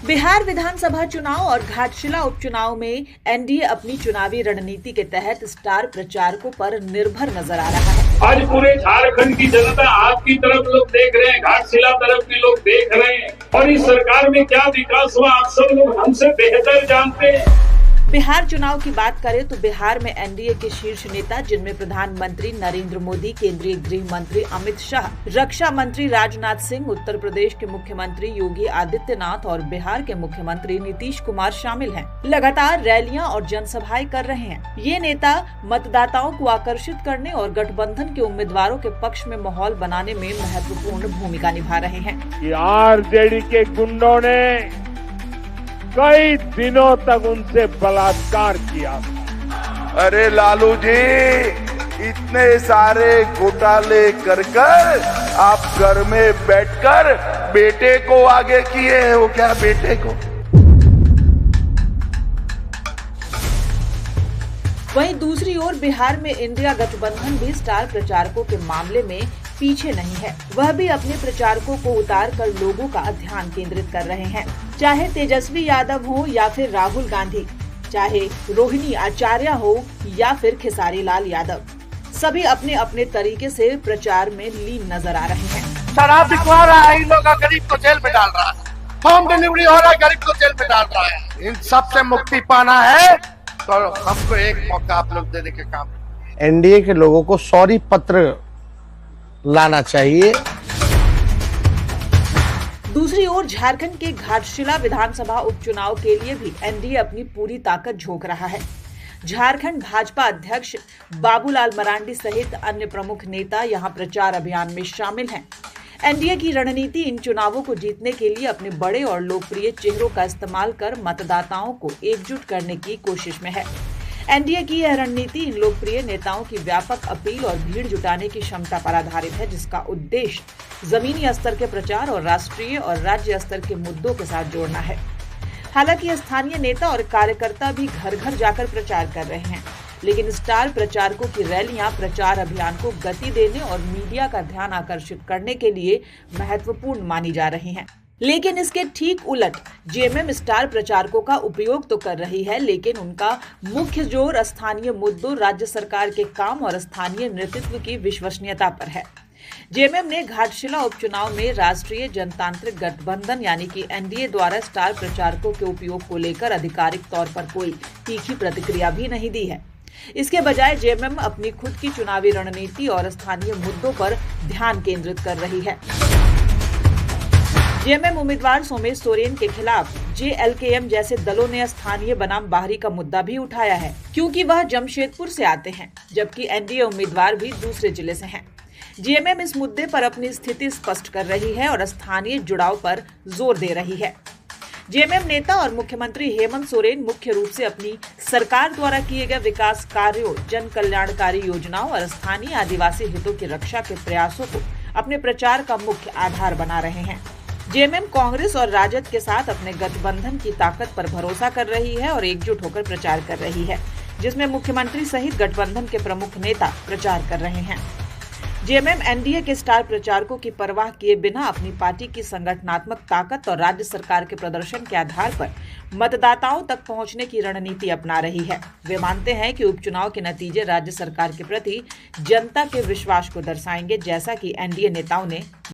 बिहार विधानसभा चुनाव और घाटशिला उपचुनाव में एनडीए अपनी चुनावी रणनीति के तहत स्टार प्रचारकों पर निर्भर नजर आ रहा है। आज पूरे झारखंड की जनता आपकी तरफ लोग देख रहे हैं, घाटशिला तरफ भी लोग देख रहे हैं और इस सरकार में क्या विकास हुआ आप सब लोग हमसे बेहतर जानते हैं। बिहार चुनाव की बात करें तो बिहार में एनडीए के शीर्ष नेता जिनमें प्रधानमंत्री नरेंद्र मोदी, केंद्रीय गृह मंत्री अमित शाह, रक्षा मंत्री राजनाथ सिंह, उत्तर प्रदेश के मुख्यमंत्री योगी आदित्यनाथ और बिहार के मुख्यमंत्री नीतीश कुमार शामिल हैं। लगातार रैलियां और जनसभाएं कर रहे हैं। ये नेता मतदाताओं को आकर्षित करने और गठबंधन के उम्मीदवारों के पक्ष में माहौल बनाने में महत्वपूर्ण भूमिका निभा रहे हैं। आरजेडी के गुंडों ने कई दिनों तक उनसे बलात्कार किया। अरे लालू जी, इतने सारे घोटाले कर आप घर में बैठकर बेटे को आगे किए हो क्या? बेटे को। वहीं दूसरी ओर बिहार में इंडिया गठबंधन भी स्टार प्रचारकों के मामले में पीछे नहीं है। वह भी अपने प्रचारकों को उतार कर लोगों का ध्यान केंद्रित कर रहे हैं। चाहे तेजस्वी यादव हो या फिर राहुल गांधी, चाहे रोहिणी आचार्य हो या फिर खेसारी लाल यादव, सभी अपने अपने तरीके से प्रचार में लीन नजर आ रहे हैं। शराब बिकवा रहा है, इन लोगों का गरीब को जेल में डाल रहा है, होम डिलीवरी हो रहा है, गरीब को जेल में डाल रहा है। इन सब से मुक्ति पाना है तो हमको एक मौका आप लोग देने के काम। एनडीए के लोगों को सॉरी पत्र लाना चाहिए। दूसरी ओर झारखंड के घाटशिला विधानसभा उपचुनाव के लिए भी एनडीए अपनी पूरी ताकत झोंक रहा है। झारखंड भाजपा अध्यक्ष बाबूलाल मरांडी सहित अन्य प्रमुख नेता यहां प्रचार अभियान में शामिल हैं। एनडीए की रणनीति इन चुनावों को जीतने के लिए अपने बड़े और लोकप्रिय चेहरों का इस्तेमाल कर मतदाताओं को एकजुट करने की कोशिश में है। एनडीए की यह रणनीति इन लोकप्रिय नेताओं की व्यापक अपील और भीड़ जुटाने की क्षमता पर आधारित है, जिसका उद्देश्य जमीनी स्तर के प्रचार और राष्ट्रीय और राज्य स्तर के मुद्दों के साथ जोड़ना है। हालांकि स्थानीय नेता और कार्यकर्ता भी घर घर जाकर प्रचार कर रहे हैं, लेकिन स्टार प्रचारकों की रैलियां प्रचार अभियान को गति देने और मीडिया का ध्यान आकर्षित करने के लिए महत्वपूर्ण मानी जा रही हैं। लेकिन इसके ठीक उलट जेएमएम स्टार प्रचारकों का उपयोग तो कर रही है, लेकिन उनका मुख्य जोर स्थानीय मुद्दों, राज्य सरकार के काम और स्थानीय नेतृत्व की विश्वसनीयता पर है। जेएमएम ने घाटशिला उपचुनाव में राष्ट्रीय जनतांत्रिक गठबंधन यानी कि एनडीए द्वारा स्टार प्रचारकों के उपयोग को लेकर आधिकारिक तौर पर कोई तीखी प्रतिक्रिया भी नहीं दी है। इसके बजाय जेएमएम अपनी खुद की चुनावी रणनीति और स्थानीय मुद्दों पर ध्यान केंद्रित कर रही है। जेएमएम उम्मीदवार सोमेश सोरेन के खिलाफ जेएलकेएम जैसे दलों ने स्थानीय बनाम बाहरी का मुद्दा भी उठाया है, क्योंकि वह जमशेदपुर से आते हैं, जबकि एनडीए उम्मीदवार भी दूसरे जिले से हैं। जेएमएम इस मुद्दे पर अपनी स्थिति स्पष्ट कर रही है और स्थानीय जुड़ाव पर जोर दे रही है। जेएमएम नेता और मुख्यमंत्री हेमंत सोरेन मुख्य रूप से अपनी सरकार द्वारा किए गए विकास कार्यों, जन कल्याणकारी योजनाओं और स्थानीय आदिवासी हितों की रक्षा के प्रयासों को अपने प्रचार का मुख्य आधार बना रहे हैं। जेएमएम कांग्रेस और राजद के साथ अपने गठबंधन की ताकत पर भरोसा कर रही है और एकजुट होकर प्रचार कर रही है, जिसमें मुख्यमंत्री सहित गठबंधन के प्रमुख नेता प्रचार कर रहे हैं। जेएमएम एनडीए के स्टार प्रचारकों की परवाह किए बिना अपनी पार्टी की संगठनात्मक ताकत और राज्य सरकार के प्रदर्शन के आधार पर मतदाताओं तक पहुंचने की रणनीति अपना रही है। वे मानते हैं कि उपचुनाव के नतीजे राज्य सरकार के प्रति जनता के विश्वास को दर्शाएंगे, जैसा कि एनडीए नेताओं ने